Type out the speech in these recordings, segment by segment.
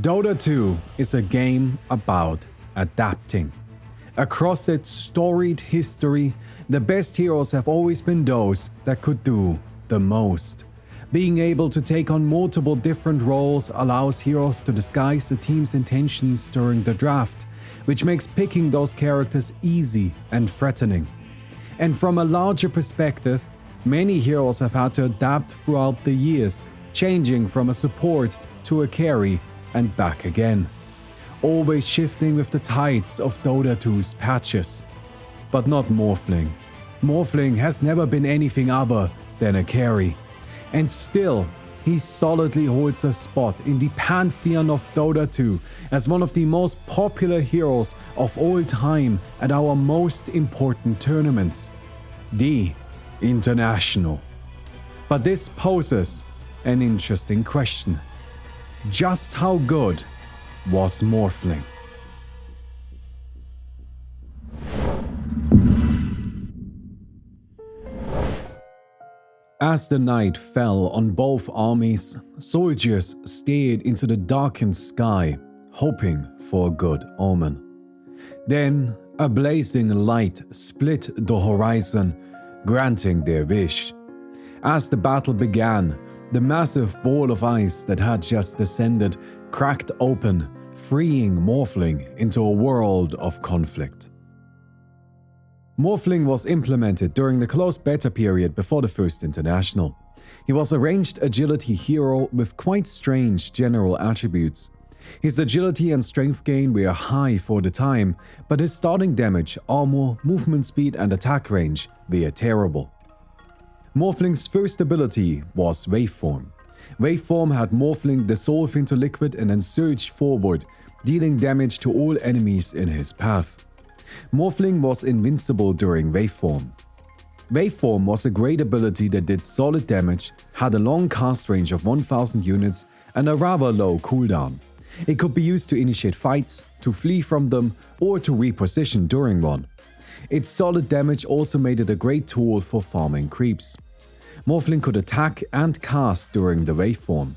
Dota 2 is a game about adapting. Across its storied history, the best heroes have always been those that could do the most. Being able to take on multiple different roles allows heroes to disguise the team's intentions during the draft, which makes picking those characters easy and threatening. And from a larger perspective, many heroes have had to adapt throughout the years, changing from a support to a carry and back again. Always shifting with the tides of Dota 2's patches. But not Morphling. Morphling has never been anything other than a carry. And still, he solidly holds a spot in the pantheon of Dota 2 as one of the most popular heroes of all time at our most important tournaments, the International. But this poses an interesting question. Just how good was Morphling? As the night fell on both armies, soldiers stared into the darkened sky, hoping for a good omen. Then, a blazing light split the horizon, granting their wish. As the battle began, the massive ball of ice that had just descended cracked open, freeing Morphling into a world of conflict. Morphling was implemented during the closed beta period before the first International. He was a ranged agility hero with quite strange general attributes. His agility and strength gain were high for the time, but his starting damage, armor, movement speed and attack range were terrible. Morphling's first ability was Waveform. Waveform had Morphling dissolve into liquid and then surge forward, dealing damage to all enemies in his path. Morphling was invincible during Waveform. Waveform was a great ability that did solid damage, had a long cast range of 1000 units and a rather low cooldown. It could be used to initiate fights, to flee from them, or to reposition during one. Its solid damage also made it a great tool for farming creeps. Morphling could attack and cast during the Waveform.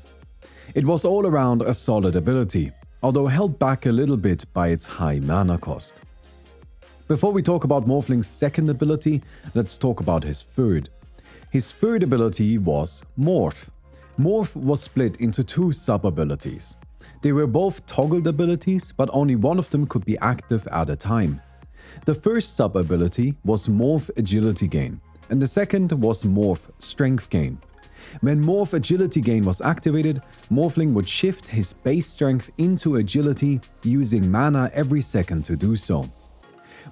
It was all around a solid ability, although held back a little bit by its high mana cost. Before we talk about Morphling's second ability, let's talk about his third. His third ability was Morph. Morph was split into two sub-abilities. They were both toggled abilities, but only one of them could be active at a time. The first sub-ability was Morph Agility Gain, and the second was Morph Strength Gain. When Morph Agility Gain was activated, Morphling would shift his base strength into agility, using mana every second to do so.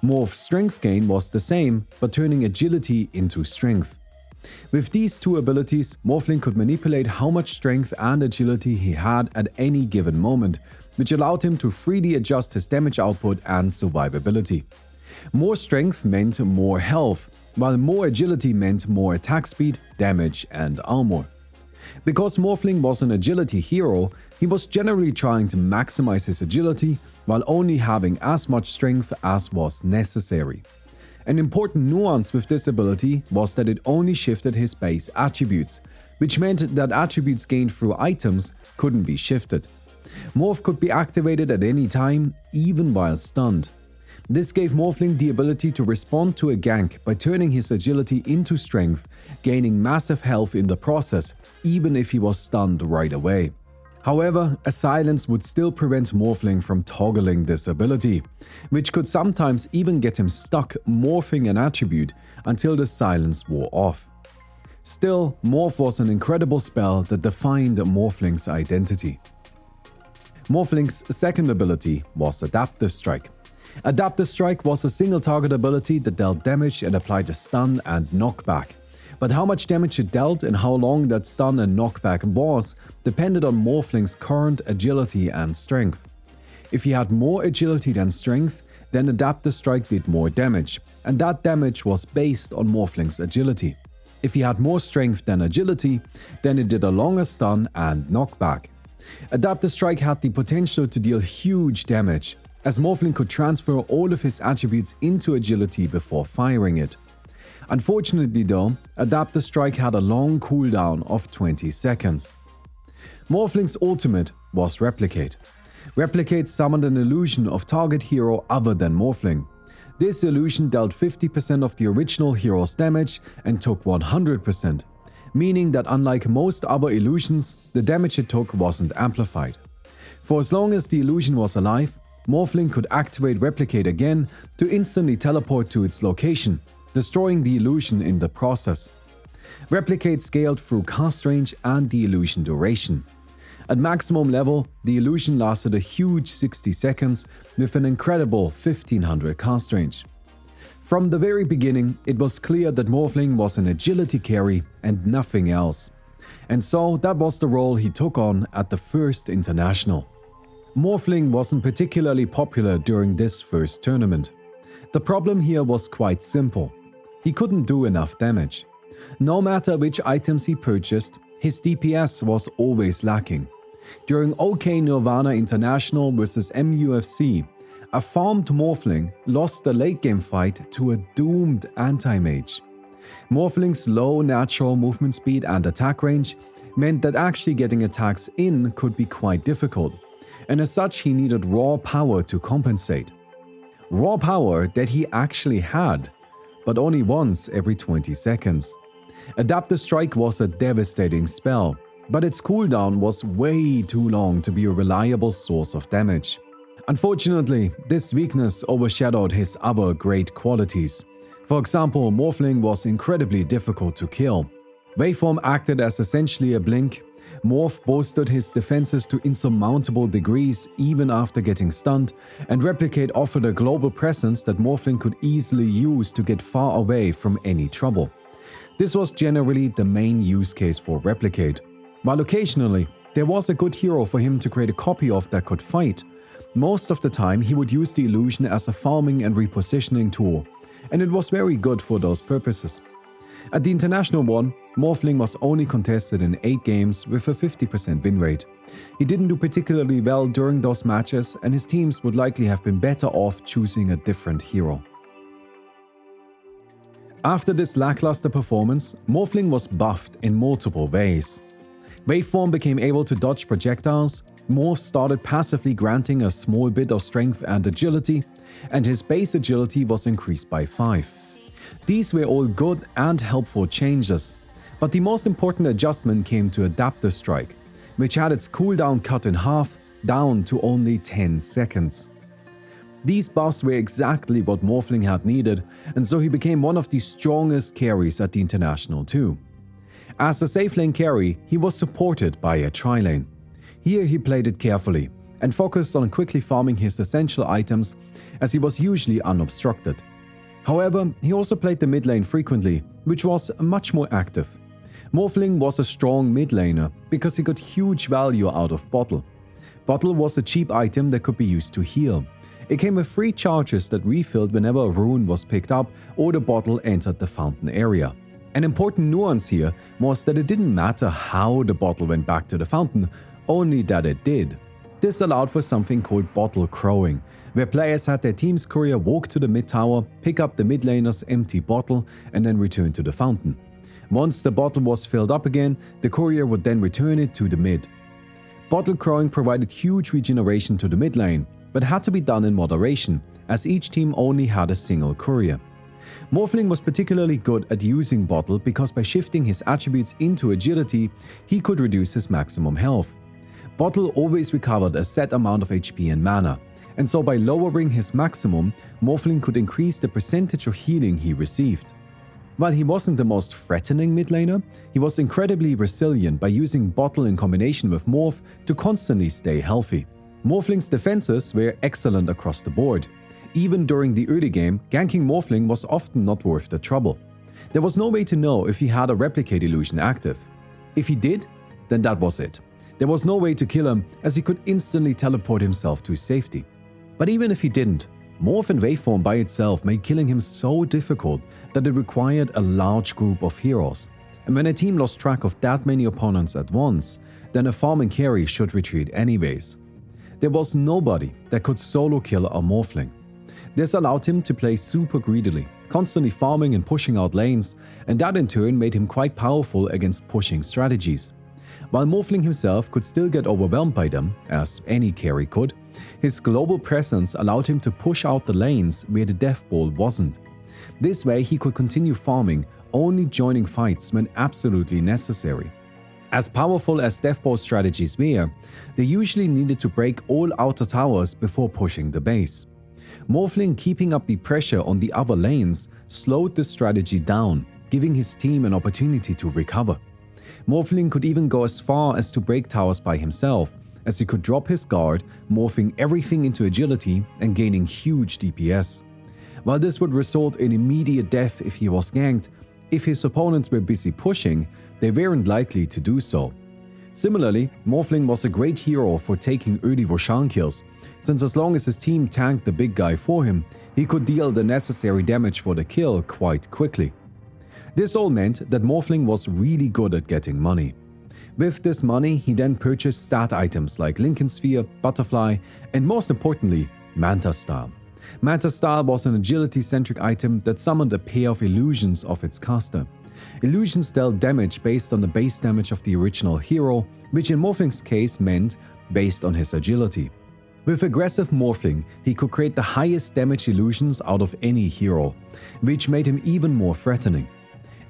Morph Strength Gain was the same, but turning agility into strength. With these two abilities, Morphling could manipulate how much strength and agility he had at any given moment, which allowed him to freely adjust his damage output and survivability. More strength meant more health, while more agility meant more attack speed, damage and armor. Because Morphling was an agility hero, he was generally trying to maximize his agility while only having as much strength as was necessary. An important nuance with this ability was that it only shifted his base attributes, which meant that attributes gained through items couldn't be shifted. Morph could be activated at any time, even while stunned. This gave Morphling the ability to respond to a gank by turning his agility into strength, gaining massive health in the process, even if he was stunned right away. However, a silence would still prevent Morphling from toggling this ability, which could sometimes even get him stuck morphing an attribute until the silence wore off. Still, Morph was an incredible spell that defined Morphling's identity. Morphling's second ability was Adaptive Strike. Adaptive Strike was a single target ability that dealt damage and applied a stun and knockback. But how much damage it dealt and how long that stun and knockback was depended on Morphling's current agility and strength. If he had more agility than strength, then Adaptive Strike did more damage, and that damage was based on Morphling's agility. If he had more strength than agility, then it did a longer stun and knockback. Adaptive Strike had the potential to deal huge damage, as Morphling could transfer all of his attributes into agility before firing it. Unfortunately though, Adaptive Strike had a long cooldown of 20 seconds. Morphling's ultimate was Replicate. Replicate summoned an illusion of target hero other than Morphling. This illusion dealt 50% of the original hero's damage and took 100%, meaning that unlike most other illusions, the damage it took wasn't amplified. For as long as the illusion was alive, Morphling could activate Replicate again to instantly teleport to its location, destroying the illusion in the process. Replicate scaled through cast range and the illusion duration. At maximum level, the illusion lasted a huge 60 seconds with an incredible 1500 cast range. From the very beginning, it was clear that Morphling was an agility carry and nothing else. And so that was the role he took on at the first international. Morphling wasn't particularly popular during this first tournament. The problem here was quite simple. He couldn't do enough damage. No matter which items he purchased, his DPS was always lacking. During OK Nirvana International vs MUFC, a farmed Morphling lost the late game fight to a doomed anti-mage. Morphling's low natural movement speed and attack range meant that actually getting attacks in could be quite difficult, and as such he needed raw power to compensate. Raw power that he actually had, but only once every 20 seconds. Adaptive Strike was a devastating spell, but its cooldown was way too long to be a reliable source of damage. Unfortunately, this weakness overshadowed his other great qualities. For example, Morphling was incredibly difficult to kill. Waveform acted as essentially a blink. Morph boosted his defenses to insurmountable degrees even after getting stunned, and Replicate offered a global presence that Morphling could easily use to get far away from any trouble. This was generally the main use case for Replicate. While occasionally, there was a good hero for him to create a copy of that could fight, most of the time he would use the illusion as a farming and repositioning tool, and it was very good for those purposes. At the International one, Morphling was only contested in 8 games with a 50% win rate. He didn't do particularly well during those matches, and his teams would likely have been better off choosing a different hero. After this lackluster performance, Morphling was buffed in multiple ways. Waveform became able to dodge projectiles, Morph started passively granting a small bit of strength and agility, and his base agility was increased by 5. These were all good and helpful changes, but the most important adjustment came to Adaptive Strike, which had its cooldown cut in half, down to only 10 seconds. These buffs were exactly what Morphling had needed, and so he became one of the strongest carries at the International too. As a safe lane carry, he was supported by a tri-lane. Here he played it carefully and focused on quickly farming his essential items, as he was usually unobstructed. However, he also played the mid lane frequently, which was much more active. Morphling was a strong mid laner because he got huge value out of Bottle. Bottle was a cheap item that could be used to heal. It came with 3 charges that refilled whenever a rune was picked up or the bottle entered the fountain area. An important nuance here was that it didn't matter how the bottle went back to the fountain, only that it did. This allowed for something called bottle crowing, where players had their team's courier walk to the mid tower, pick up the mid laner's empty bottle, and then return to the fountain. Once the bottle was filled up again, the courier would then return it to the mid. Bottle crowing provided huge regeneration to the mid lane, but had to be done in moderation, as each team only had a single courier. Morphling was particularly good at using Bottle because by shifting his attributes into agility, he could reduce his maximum health. Bottle always recovered a set amount of HP and mana, and so by lowering his maximum, Morphling could increase the percentage of healing he received. While he wasn't the most threatening mid laner, he was incredibly resilient by using Bottle in combination with Morph to constantly stay healthy. Morphling's defenses were excellent across the board. Even during the early game, ganking Morphling was often not worth the trouble. There was no way to know if he had a Replicate illusion active. If he did, then that was it. There was no way to kill him, as he could instantly teleport himself to safety. But even if he didn't, Morph and Waveform by itself made killing him so difficult that it required a large group of heroes. And when a team lost track of that many opponents at once, then a farming carry should retreat anyways. There was nobody that could solo kill a Morphling. This allowed him to play super greedily, constantly farming and pushing out lanes, and that in turn made him quite powerful against pushing strategies. While Morphling himself could still get overwhelmed by them, as any carry could, his global presence allowed him to push out the lanes where the death ball wasn't. This way he could continue farming, only joining fights when absolutely necessary. As powerful as death ball strategies were, they usually needed to break all outer towers before pushing the base. Morphling keeping up the pressure on the other lanes slowed the strategy down, giving his team an opportunity to recover. Morphling could even go as far as to break towers by himself, as he could drop his guard, morphing everything into agility and gaining huge DPS. While this would result in immediate death if he was ganked, if his opponents were busy pushing, they weren't likely to do so. Similarly, Morphling was a great hero for taking early Roshan kills, since as long as his team tanked the big guy for him, he could deal the necessary damage for the kill quite quickly. This all meant that Morphling was really good at getting money. With this money, he then purchased stat items like Lincoln Sphere, Butterfly, and most importantly, Manta Star. Manta Star was an agility-centric item that summoned a pair of illusions of its caster. Illusions dealt damage based on the base damage of the original hero, which in Morphling's case meant based on his agility. With aggressive Morphling, he could create the highest damage illusions out of any hero, which made him even more threatening.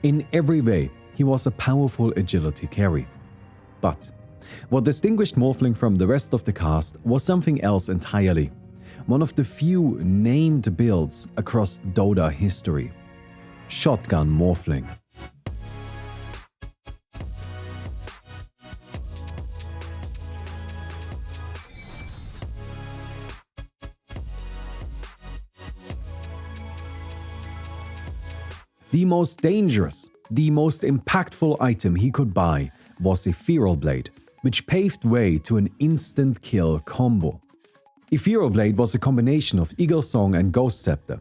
In every way, he was a powerful agility carry. But what distinguished Morphling from the rest of the cast was something else entirely. One of the few named builds across Dota history. Shotgun Morphling. The most dangerous, the most impactful item he could buy was Ethereal Blade, which paved way to an instant kill combo. Ethereal Blade was a combination of Eagle Song and Ghost Scepter.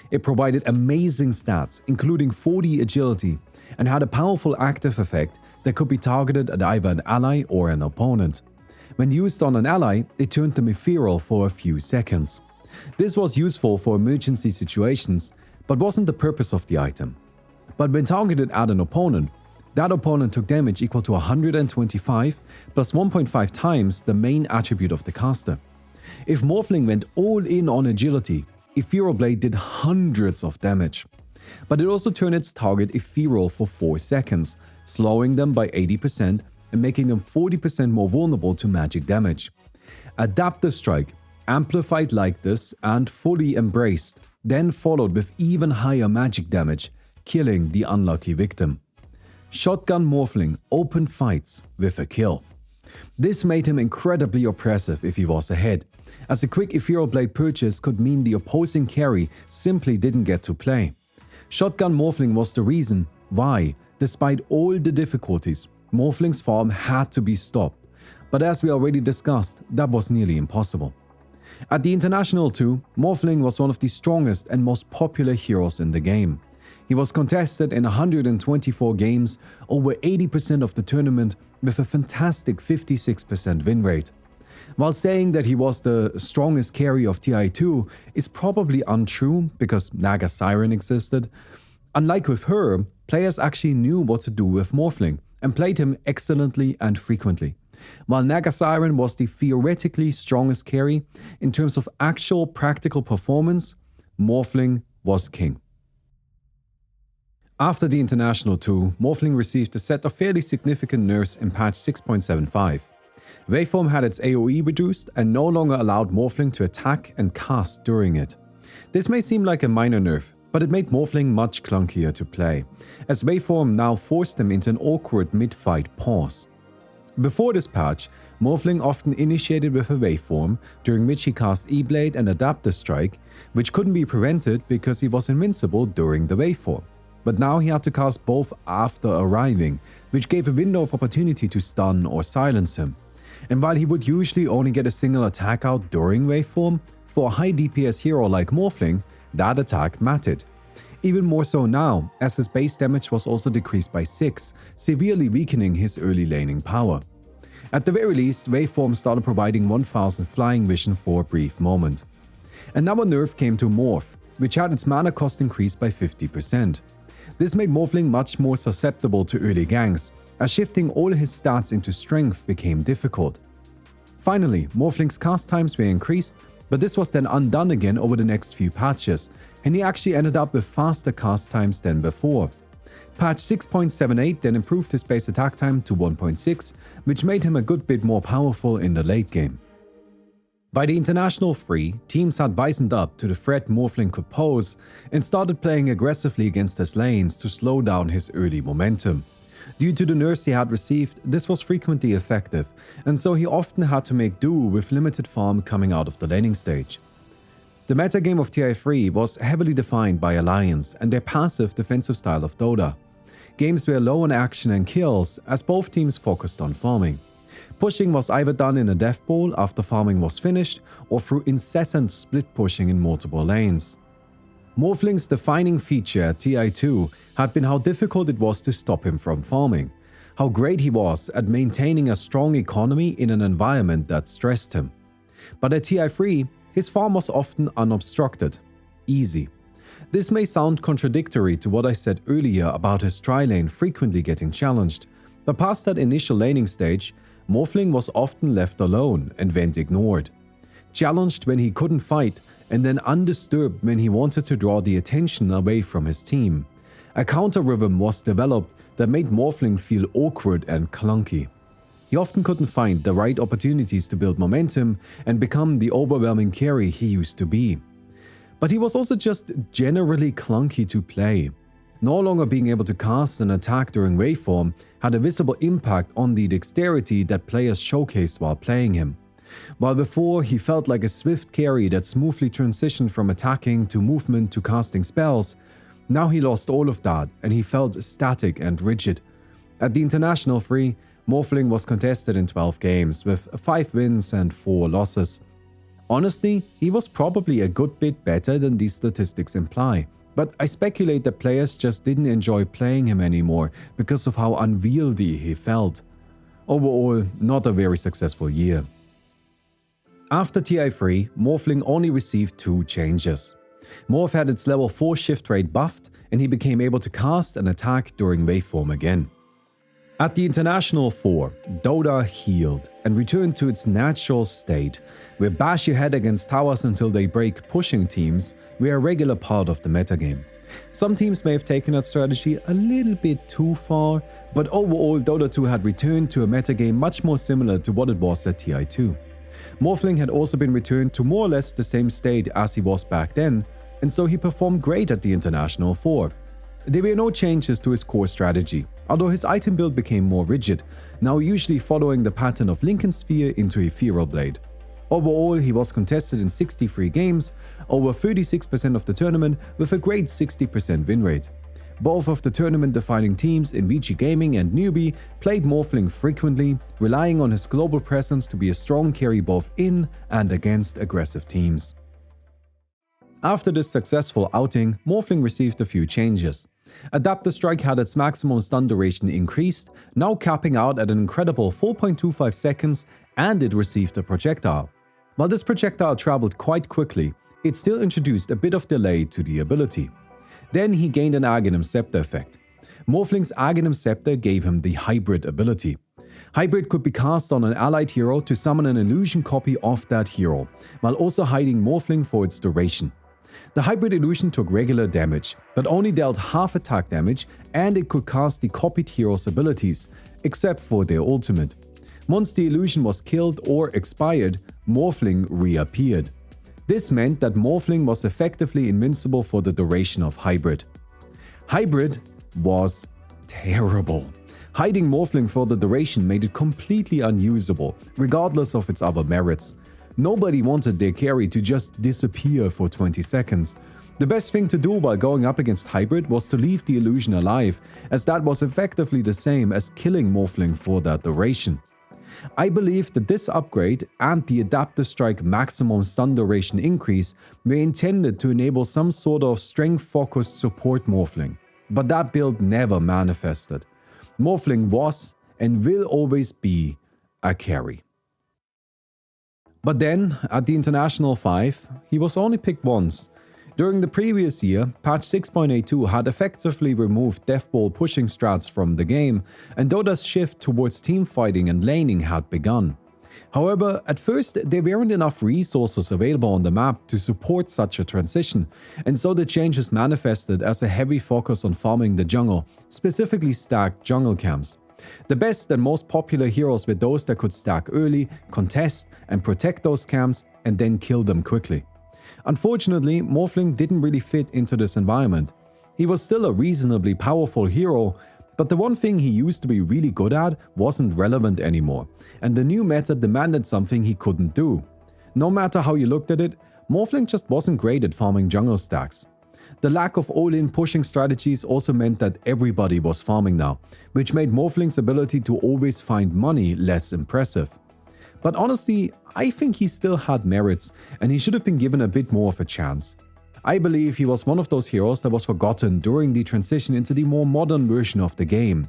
It provided amazing stats, including 40 agility, and had a powerful active effect that could be targeted at either an ally or an opponent. When used on an ally, it turned them ethereal for a few seconds. This was useful for emergency situations, but wasn't the purpose of the item. But when targeted at an opponent, that opponent took damage equal to 125 plus 1.5 times the main attribute of the caster. If Morphling went all in on agility, Ethereal Blade did hundreds of damage. But it also turned its target ethereal for 4 seconds, slowing them by 80% and making them 40% more vulnerable to magic damage. Adaptive Strike, amplified like this and fully embraced, then followed with even higher magic damage, killing the unlucky victim. Shotgun Morphling opened fights with a kill. This made him incredibly oppressive if he was ahead, as a quick Ethereal Blade purchase could mean the opposing carry simply didn't get to play. Shotgun Morphling was the reason why, despite all the difficulties, Morphling's farm had to be stopped, but as we already discussed, that was nearly impossible. At the International too, Morphling was one of the strongest and most popular heroes in the game. He was contested in 124 games, over 80% of the tournament, with a fantastic 56% win rate. While saying that he was the strongest carry of TI2 is probably untrue because Naga Siren existed, unlike with her, players actually knew what to do with Morphling and played him excellently and frequently. While Naga Siren was the theoretically strongest carry, in terms of actual practical performance, Morphling was king. After the International 2, Morphling received a set of fairly significant nerfs in patch 6.75. Waveform had its AoE reduced and no longer allowed Morphling to attack and cast during it. This may seem like a minor nerf, but it made Morphling much clunkier to play, as Waveform now forced him into an awkward mid-fight pause. Before this patch, Morphling often initiated with a Waveform, during which he cast E-Blade and Adaptive Strike, which couldn't be prevented because he was invincible during the Waveform. But now he had to cast both after arriving, which gave a window of opportunity to stun or silence him. And while he would usually only get a single attack out during Waveform, for a high DPS hero like Morphling, that attack mattered. Even more so now, as his base damage was also decreased by 6, severely weakening his early laning power. At the very least, Waveform started providing 1000 flying vision for a brief moment. Another nerf came to Morph, which had its mana cost increased by 50%. This made Morphling much more susceptible to early ganks, as shifting all his stats into strength became difficult. Finally, Morphling's cast times were increased, but this was then undone again over the next few patches, and he actually ended up with faster cast times than before. Patch 6.78 then improved his base attack time to 1.6, which made him a good bit more powerful in the late game. By the International 3, teams had wisened up to the threat Morphling could pose and started playing aggressively against his lanes to slow down his early momentum. Due to the nerfs he had received, this was frequently effective, and so he often had to make do with limited farm coming out of the laning stage. The metagame of TI3 was heavily defined by Alliance and their passive defensive style of Dota. Games were low on action and kills as both teams focused on farming. Pushing was either done in a death ball after farming was finished or through incessant split pushing in multiple lanes. Morphling's defining feature at TI2 had been how difficult it was to stop him from farming, how great he was at maintaining a strong economy in an environment that stressed him. But at TI3, his farm was often unobstructed, easy. This may sound contradictory to what I said earlier about his tri-lane frequently getting challenged, but past that initial laning stage, Morphling was often left alone and went ignored. Challenged when he couldn't fight, and then undisturbed when he wanted to draw the attention away from his team. A counter rhythm was developed that made Morphling feel awkward and clunky. He often couldn't find the right opportunities to build momentum and become the overwhelming carry he used to be. But he was also just generally clunky to play. No longer being able to cast and attack during waveform had a visible impact on the dexterity that players showcased while playing him. While before he felt like a swift carry that smoothly transitioned from attacking to movement to casting spells, now he lost all of that and he felt static and rigid. At the International 3, Morphling was contested in 12 games with 5 wins and 4 losses. Honestly, he was probably a good bit better than these statistics imply, but I speculate that players just didn't enjoy playing him anymore because of how unwieldy he felt. Overall, not a very successful year. After TI3, Morphling only received 2 changes. Morph had its level 4 shift rate buffed, and he became able to cast and attack during waveform again. At the International 4, Dota healed and returned to its natural state, where bash your head against towers until they break pushing teams were a regular part of the metagame. Some teams may have taken that strategy a little bit too far, but overall Dota 2 had returned to a metagame much more similar to what it was at TI2. Morphling had also been returned to more or less the same state as he was back then, and so he performed great at the International 4. There were no changes to his core strategy, although his item build became more rigid, now usually following the pattern of Lincoln Sphere into Ethereal Blade. Overall, he was contested in 63 games, over 36% of the tournament with a great 60% win rate. Both of the tournament-defining teams in VG Gaming and Newbie played Morphling frequently, relying on his global presence to be a strong carry both in and against aggressive teams. After this successful outing, Morphling received a few changes. Adaptive Strike had its maximum stun duration increased, now capping out at an incredible 4.25 seconds, and it received a projectile. While this projectile traveled quite quickly, it still introduced a bit of delay to the ability. Then he gained an Aghanim Scepter effect. Morphling's Aghanim Scepter gave him the Hybrid ability. Hybrid could be cast on an allied hero to summon an illusion copy of that hero, while also hiding Morphling for its duration. The Hybrid illusion took regular damage, but only dealt half attack damage, and it could cast the copied hero's abilities, except for their ultimate. Once the illusion was killed or expired, Morphling reappeared. This meant that Morphling was effectively invincible for the duration of Hybrid. Hybrid was terrible. Hiding Morphling for the duration made it completely unusable, regardless of its other merits. Nobody wanted their carry to just disappear for 20 seconds. The best thing to do while going up against Hybrid was to leave the illusion alive, as that was effectively the same as killing Morphling for that duration. I believe that this upgrade and the Adaptive Strike maximum stun duration increase were intended to enable some sort of strength-focused support Morphling, but that build never manifested. Morphling was and will always be a carry. But then, at the International 5, he was only picked once. During the previous year, patch 6.82 had effectively removed deathball pushing strats from the game, and Dota's shift towards teamfighting and laning had begun. However, at first there weren't enough resources available on the map to support such a transition, and so the changes manifested as a heavy focus on farming the jungle, specifically stacked jungle camps. The best and most popular heroes were those that could stack early, contest, and protect those camps, and then kill them quickly. Unfortunately, Morphling didn't really fit into this environment. He was still a reasonably powerful hero, but the one thing he used to be really good at wasn't relevant anymore, and the new meta demanded something he couldn't do. No matter how you looked at it, Morphling just wasn't great at farming jungle stacks. The lack of all-in pushing strategies also meant that everybody was farming now, which made Morphling's ability to always find money less impressive. But honestly, I think he still had merits, and he should have been given a bit more of a chance. I believe he was one of those heroes that was forgotten during the transition into the more modern version of the game.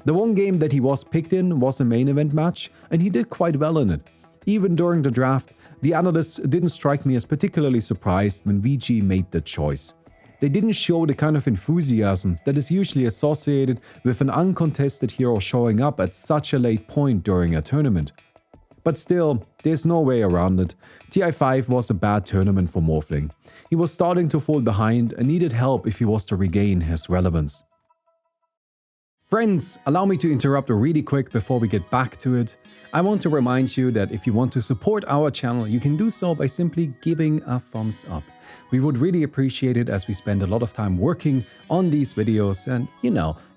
The one game that he was picked in was a main event match, and he did quite well in it. Even during the draft, the analysts didn't strike me as particularly surprised when VG made the choice. They didn't show the kind of enthusiasm that is usually associated with an uncontested hero showing up at such a late point during a tournament. But still, there's no way around it. TI5 was a bad tournament for Morphling. He was starting to fall behind and needed help if he was to regain his relevance. Friends, allow me to interrupt really quick before we get back to it. I want to remind you that if you want to support our channel, you can do so by simply giving a thumbs up. We would really appreciate it as we spend a lot of time working on these videos and,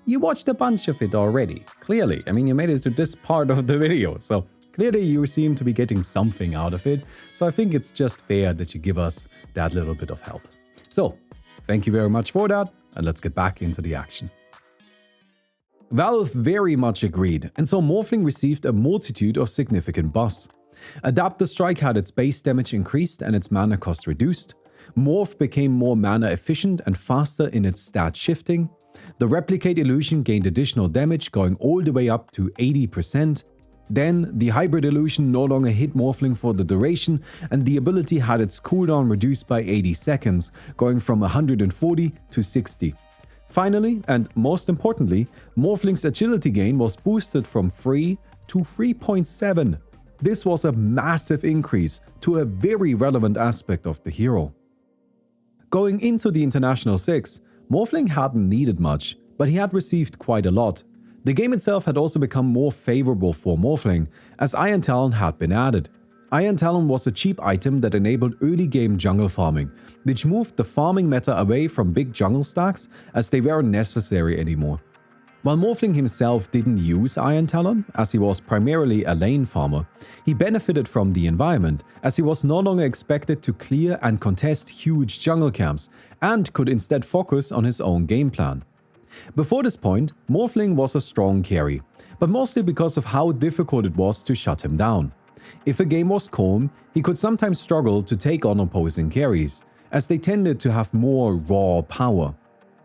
you watched a bunch of it already. Clearly, you made it to this part of the video, so clearly you seem to be getting something out of it, so I think it's just fair that you give us that little bit of help. So, thank you very much for that, and let's get back into the action. Valve very much agreed, and so Morphling received a multitude of significant buffs. Adapt the Strike had its base damage increased and its mana cost reduced. Morph became more mana efficient and faster in its stat shifting. The Replicate Illusion gained additional damage going all the way up to 80%. Then, the Hybrid Illusion no longer hit Morphling for the duration, and the ability had its cooldown reduced by 80 seconds, going from 140 to 60. Finally, and most importantly, Morphling's agility gain was boosted from 3 to 3.7. This was a massive increase to a very relevant aspect of the hero. Going into the International 6, Morphling hadn't needed much, but he had received quite a lot. The game itself had also become more favorable for Morphling, as Iron Talon had been added. Iron Talon was a cheap item that enabled early game jungle farming, which moved the farming meta away from big jungle stacks as they weren't necessary anymore. While Morphling himself didn't use Iron Talon, as he was primarily a lane farmer, he benefited from the environment, as he was no longer expected to clear and contest huge jungle camps, and could instead focus on his own game plan. Before this point, Morphling was a strong carry, but mostly because of how difficult it was to shut him down. If a game was calm, he could sometimes struggle to take on opposing carries, as they tended to have more raw power.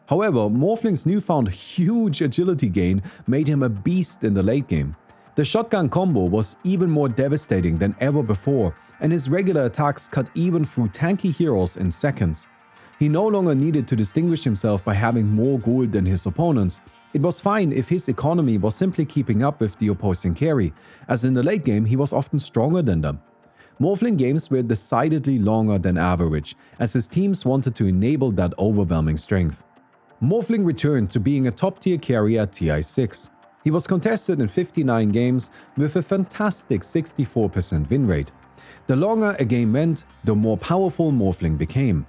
However, Morphling's newfound huge agility gain made him a beast in the late game. The shotgun combo was even more devastating than ever before, and his regular attacks cut even through tanky heroes in seconds. He no longer needed to distinguish himself by having more gold than his opponents. It was fine if his economy was simply keeping up with the opposing carry, as in the late game he was often stronger than them. Morphling games were decidedly longer than average, as his teams wanted to enable that overwhelming strength. Morphling returned to being a top-tier carry at TI6. He was contested in 59 games with a fantastic 64% win rate. The longer a game went, the more powerful Morphling became.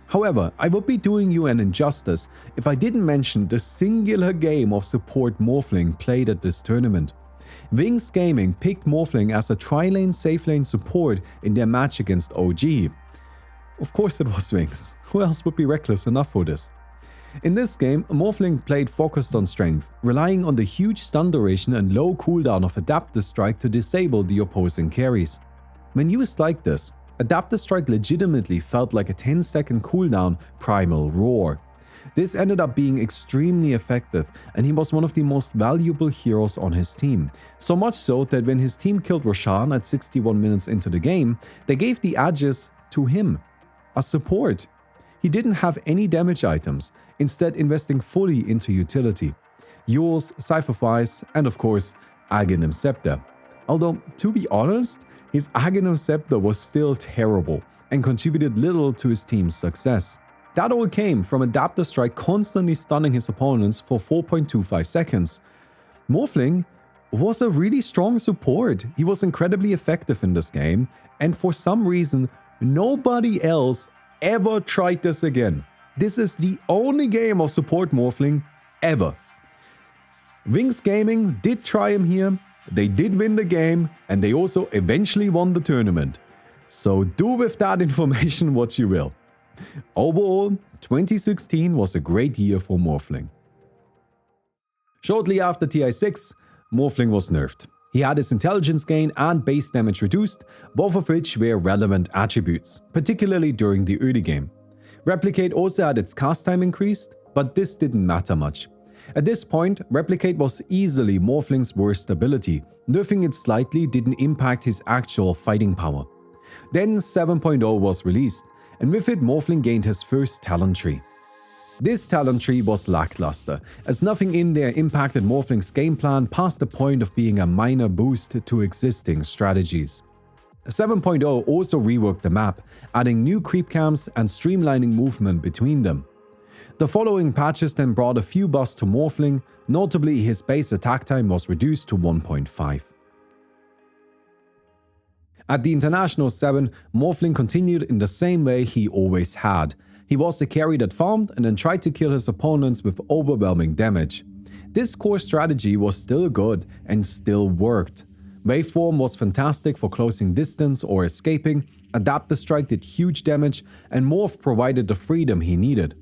However, I would be doing you an injustice if I didn't mention the singular game of support Morphling played at this tournament. Wings Gaming picked Morphling as a tri-lane safe lane support in their match against OG. Of course it was Wings. Who else would be reckless enough for this? In this game, Morphling played focused on strength, relying on the huge stun duration and low cooldown of Adapt the Strike to disable the opposing carries. When used like this, Adapt the Strike legitimately felt like a 10-second cooldown Primal Roar. This ended up being extremely effective, and he was one of the most valuable heroes on his team. So much so that when his team killed Roshan at 61 minutes into the game, they gave the Aegis to him, as support. he didn't have any damage items, instead investing fully into utility. Yours, Cypher, and of course, Aghanim Scepter. Although, to be honest, his Aghanim Scepter was still terrible and contributed little to his team's success. That all came from Adapter Strike constantly stunning his opponents for 4.25 seconds. Morphling was a really strong support. He was incredibly effective in this game, and for some reason, nobody else ever tried this again. This is the only game of support Morphling ever. Wings Gaming did try him here, they did win the game, and they also eventually won the tournament. So do with that information what you will. Overall, 2016 was a great year for Morphling. Shortly after TI6, Morphling was nerfed. He had his intelligence gain and base damage reduced, both of which were relevant attributes, particularly during the early game. Replicate also had its cast time increased, but this didn't matter much. At this point, Replicate was easily Morphling's worst ability. Nerfing it slightly didn't impact his actual fighting power. Then 7.0 was released, and with it Morphling gained his first talent tree. This talent tree was lackluster, as nothing in there impacted Morphling's game plan past the point of being a minor boost to existing strategies. 7.0 also reworked the map, adding new creep camps and streamlining movement between them. The following patches then brought a few buffs to Morphling, notably his base attack time was reduced to 1.5. At the International 7, Morphling continued in the same way he always had. He was the carry that farmed and then tried to kill his opponents with overwhelming damage. This core strategy was still good and still worked. Waveform was fantastic for closing distance or escaping, Adapter Strike did huge damage, and Morph provided the freedom he needed.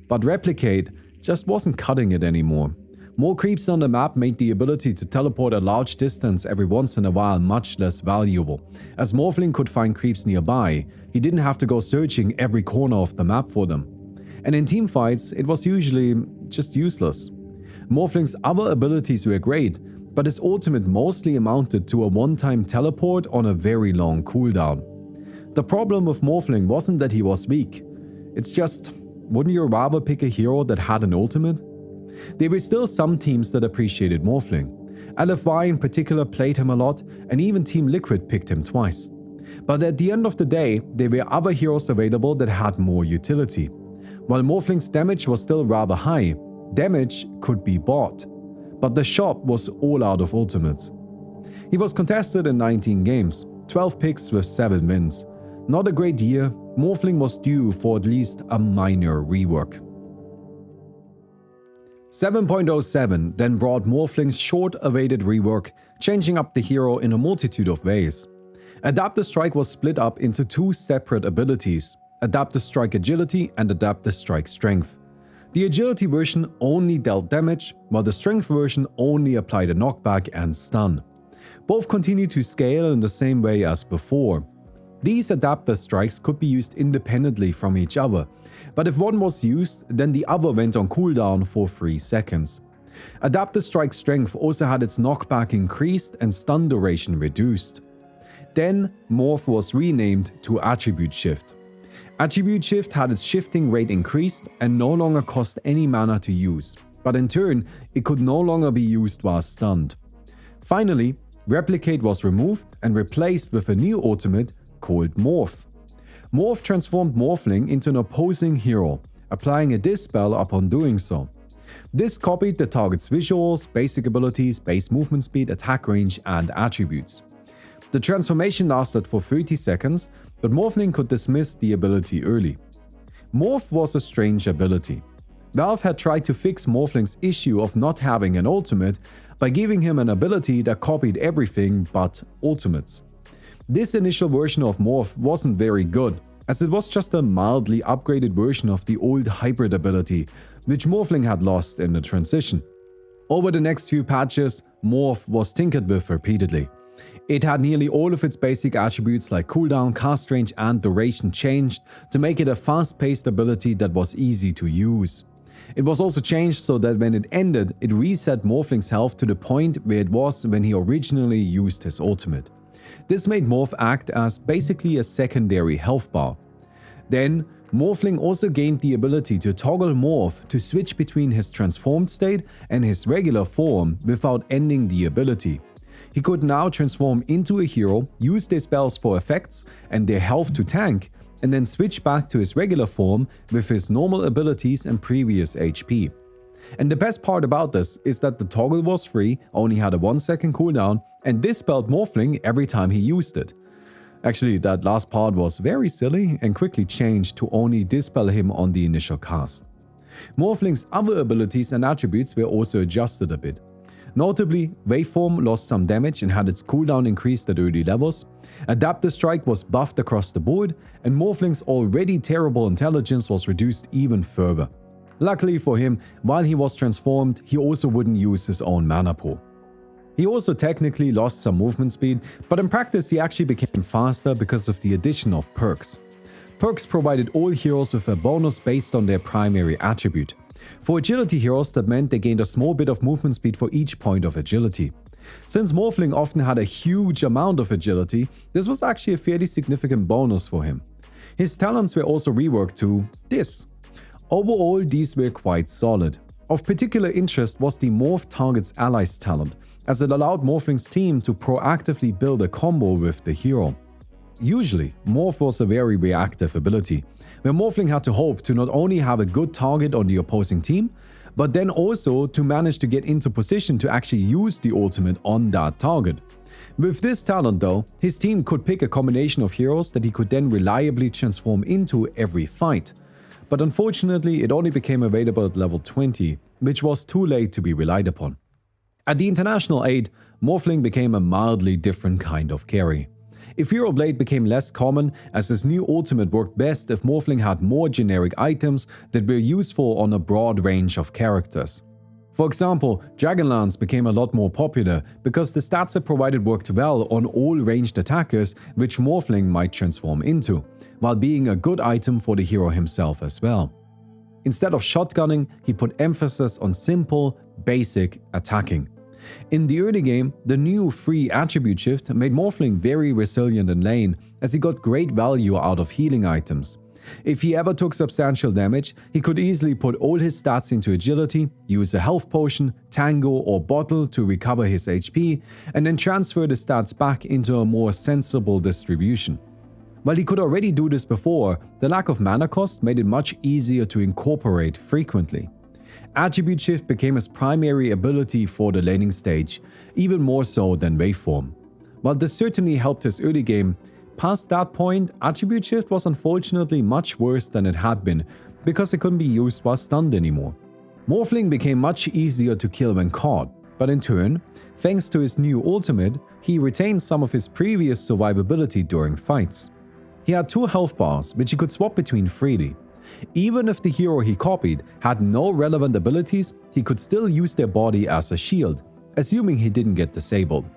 But Replicate just wasn't cutting it anymore. More creeps on the map made the ability to teleport a large distance every once in a while much less valuable. As Morphling could find creeps nearby, he didn't have to go searching every corner of the map for them. And in teamfights, it was usually just useless. Morphling's other abilities were great, but his ultimate mostly amounted to a one-time teleport on a very long cooldown. The problem with Morphling wasn't that he was weak. It's just, wouldn't you rather pick a hero that had an ultimate? There were still some teams that appreciated Morphling. LFY in particular played him a lot, and even Team Liquid picked him twice. But at the end of the day, there were other heroes available that had more utility. While Morphling's damage was still rather high, damage could be bought. But the shop was all out of ultimates. He was contested in 19 games, 12 picks with 7 wins. Not a great year, Morphling was due for at least a minor rework. 7.07 then brought Morphling's short-awaited rework, changing up the hero in a multitude of ways. Adapter Strike was split up into two separate abilities, Adapter Strike Agility and Adapter Strike Strength. The Agility version only dealt damage, while the Strength version only applied a knockback and stun. Both continued to scale in the same way as before. These adapter strikes could be used independently from each other, but if one was used, then the other went on cooldown for 3 seconds. Adapter Strike Strength also had its knockback increased and stun duration reduced. Then Morph was renamed to Attribute Shift. Attribute Shift had its shifting rate increased and no longer cost any mana to use, but in turn, it could no longer be used while stunned. Finally, Replicate was removed and replaced with a new ultimate called Morph. Morph transformed Morphling into an opposing hero, applying a dispel upon doing so. This copied the target's visuals, basic abilities, base movement speed, attack range, and attributes. The transformation lasted for 30 seconds, but Morphling could dismiss the ability early. Morph was a strange ability. Valve had tried to fix Morphling's issue of not having an ultimate by giving him an ability that copied everything but ultimates. This initial version of Morph wasn't very good, as it was just a mildly upgraded version of the old hybrid ability, which Morphling had lost in the transition. Over the next few patches, Morph was tinkered with repeatedly. It had nearly all of its basic attributes like cooldown, cast range, and duration changed to make it a fast-paced ability that was easy to use. It was also changed so that when it ended, it reset Morphling's health to the point where it was when he originally used his ultimate. This made Morph act as basically a secondary health bar. Then, Morphling also gained the ability to toggle morph to switch between his transformed state and his regular form without ending the ability. He could now transform into a hero, use their spells for effects and their health to tank, and then switch back to his regular form with his normal abilities and previous HP. And the best part about this is that the toggle was free, only had a 1-second cooldown, and dispelled Morphling every time he used it. Actually, that last part was very silly and quickly changed to only dispel him on the initial cast. Morphling's other abilities and attributes were also adjusted a bit. Notably, Waveform lost some damage and had its cooldown increased at early levels, Adaptive Strike was buffed across the board, and Morphling's already terrible intelligence was reduced even further. Luckily for him, while he was transformed, he also wouldn't use his own mana pool. He also technically lost some movement speed, but in practice he actually became faster because of the addition of perks. Perks provided all heroes with a bonus based on their primary attribute. For agility heroes, that meant they gained a small bit of movement speed for each point of agility. Since Morphling often had a huge amount of agility, this was actually a fairly significant bonus for him. His talents were also reworked to this. Overall, these were quite solid. Of particular interest was the Morph Targets Allies talent, as it allowed Morphling's team to proactively build a combo with the hero. Usually, Morph was a very reactive ability, where Morphling had to hope to not only have a good target on the opposing team, but then also to manage to get into position to actually use the ultimate on that target. With this talent though, his team could pick a combination of heroes that he could then reliably transform into every fight. But unfortunately, it only became available at level 20, which was too late to be relied upon. At the International 8, Morphling became a mildly different kind of carry. Ethereal Blade became less common, as his new ultimate worked best if Morphling had more generic items that were useful on a broad range of characters. For example, Dragonlance became a lot more popular because the stats it provided worked well on all ranged attackers which Morphling might transform into, while being a good item for the hero himself as well. Instead of shotgunning, he put emphasis on simple, basic attacking. In the early game, the new free attribute shift made Morphling very resilient in lane, as he got great value out of healing items. If he ever took substantial damage, he could easily put all his stats into agility, use a health potion, tango or bottle to recover his HP, and then transfer the stats back into a more sensible distribution. While he could already do this before, the lack of mana cost made it much easier to incorporate frequently. Attribute Shift became his primary ability for the laning stage, even more so than Waveform. While this certainly helped his early game, past that point, Attribute Shift was unfortunately much worse than it had been because it couldn't be used while stunned anymore. Morphling became much easier to kill when caught, but in turn, thanks to his new ultimate, he retained some of his previous survivability during fights. He had 2 health bars which he could swap between freely. Even if the hero he copied had no relevant abilities, he could still use their body as a shield, assuming he didn't get disabled.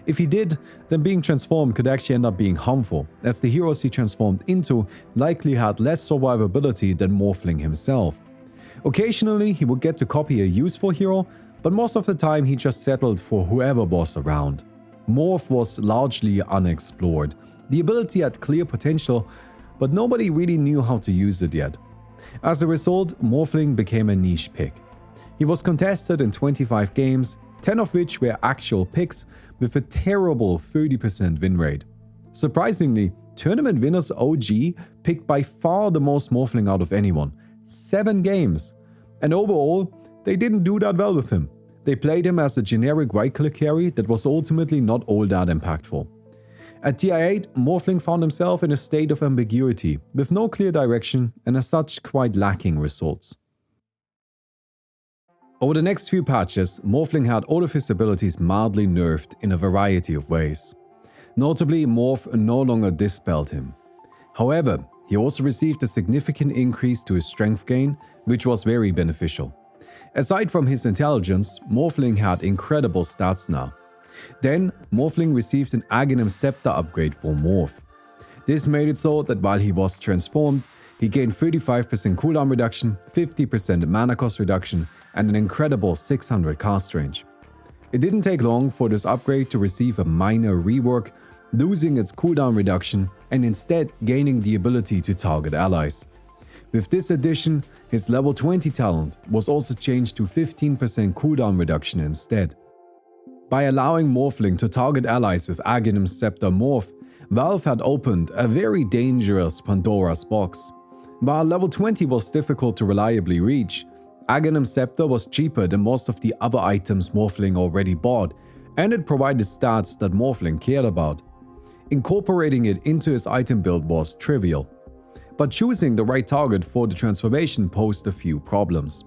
If he did, then being transformed could actually end up being harmful, as the heroes he transformed into likely had less survivability than Morphling himself. Occasionally, he would get to copy a useful hero, but most of the time he just settled for whoever was around. Morph was largely unexplored. The ability had clear potential, but nobody really knew how to use it yet. As a result, Morphling became a niche pick. He was contested in 25 games, 10 of which were actual picks, with a terrible 30% win rate. Surprisingly, tournament winners OG picked by far the most Morphling out of anyone, 7 games. And overall, they didn't do that well with him. They played him as a generic right-click carry that was ultimately not all that impactful. At TI8, Morphling found himself in a state of ambiguity, with no clear direction and as such quite lacking results. Over the next few patches, Morphling had all of his abilities mildly nerfed in a variety of ways. Notably, Morph no longer dispelled him. However, he also received a significant increase to his strength gain, which was very beneficial. Aside from his intelligence, Morphling had incredible stats now. Then, Morphling received an Aghanim Scepter upgrade for Morph. This made it so that while he was transformed, he gained 35% cooldown reduction, 50% mana cost reduction, and an incredible 600 cast range. It didn't take long for this upgrade to receive a minor rework, losing its cooldown reduction and instead gaining the ability to target allies. With this addition, his level 20 talent was also changed to 15% cooldown reduction instead. By allowing Morphling to target allies with Aghanim's Scepter Morph, Valve had opened a very dangerous Pandora's box. While level 20 was difficult to reliably reach, Aghanim's Scepter was cheaper than most of the other items Morphling already bought, and it provided stats that Morphling cared about. Incorporating it into his item build was trivial. But choosing the right target for the transformation posed a few problems.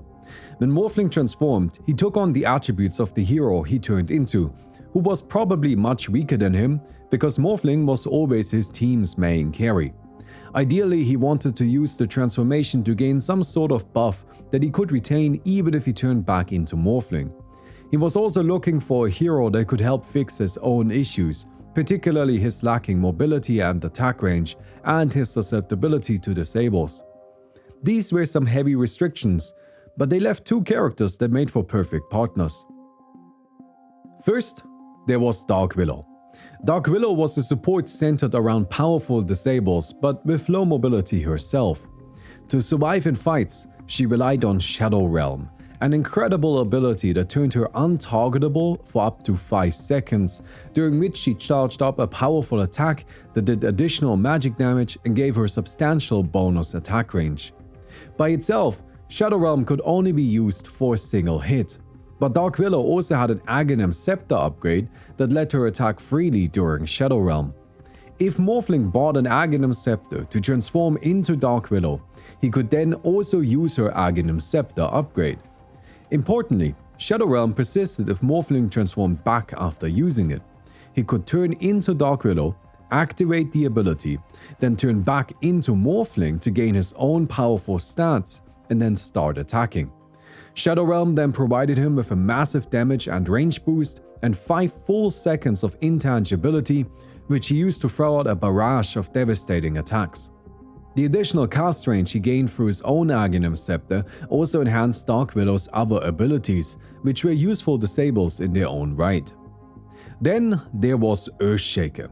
When Morphling transformed, he took on the attributes of the hero he turned into, who was probably much weaker than him because Morphling was always his team's main carry. Ideally, he wanted to use the transformation to gain some sort of buff that he could retain even if he turned back into Morphling. He was also looking for a hero that could help fix his own issues, particularly his lacking mobility and attack range, and his susceptibility to disables. These were some heavy restrictions, but they left two characters that made for perfect partners. First, there was Dark Willow. Dark Willow was a support centered around powerful disables, but with low mobility herself. To survive in fights, she relied on Shadow Realm, an incredible ability that turned her untargetable for up to 5 seconds, during which she charged up a powerful attack that did additional magic damage and gave her substantial bonus attack range. By itself, Shadow Realm could only be used for a single hit, but Dark Willow also had an Aghanim Scepter upgrade that let her attack freely during Shadow Realm. If Morphling bought an Aghanim Scepter to transform into Dark Willow, he could then also use her Aghanim Scepter upgrade. Importantly, Shadow Realm persisted if Morphling transformed back after using it. He could turn into Dark Willow, activate the ability, then turn back into Morphling to gain his own powerful stats, and then start attacking. Shadow Realm then provided him with a massive damage and range boost and 5 full seconds of intangibility, which he used to throw out a barrage of devastating attacks. The additional cast range he gained through his own Aghanim Scepter also enhanced Dark Willow's other abilities, which were useful disables in their own right. Then there was Earthshaker.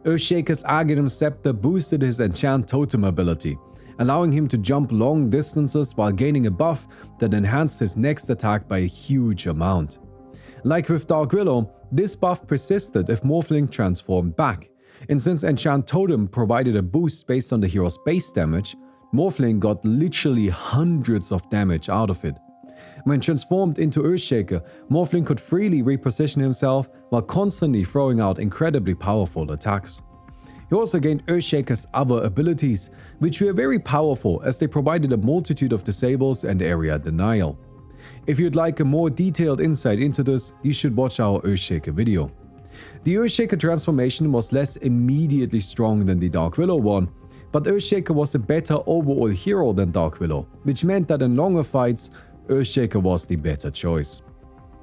Earthshaker's Aghanim Scepter boosted his Enchant Totem ability, allowing him to jump long distances while gaining a buff that enhanced his next attack by a huge amount. Like with Dark Willow, this buff persisted if Morphling transformed back, and since Enchant Totem provided a boost based on the hero's base damage, Morphling got literally hundreds of damage out of it. When transformed into Earthshaker, Morphling could freely reposition himself while constantly throwing out incredibly powerful attacks. He also gained Earthshaker's other abilities, which were very powerful as they provided a multitude of disables and area denial. If you'd like a more detailed insight into this, you should watch our Earthshaker video. The Earthshaker transformation was less immediately strong than the Dark Willow one, but Earthshaker was a better overall hero than Dark Willow, which meant that in longer fights, Earthshaker was the better choice.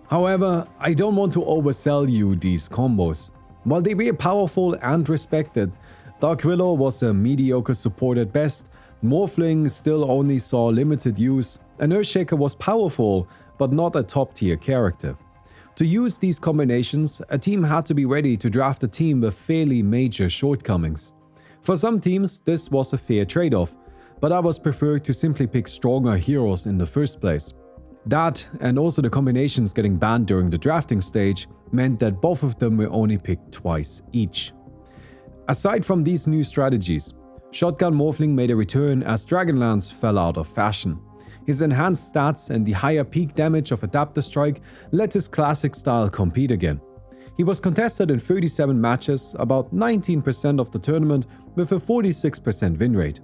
However, I don't want to oversell you these combos. While they were powerful and respected, Dark Willow was a mediocre support at best, Morphling still only saw limited use, and Earthshaker was powerful, but not a top-tier character. To use these combinations, a team had to be ready to draft a team with fairly major shortcomings. For some teams, this was a fair trade-off, but others preferred to simply pick stronger heroes in the first place. That, and also the combinations getting banned during the drafting stage, meant that both of them were only picked twice each. Aside from these new strategies, Shotgun Morphling made a return as Dragonlance fell out of fashion. His enhanced stats and the higher peak damage of Adapter Strike let his classic style compete again. He was contested in 37 matches, about 19% of the tournament, with a 46% win rate.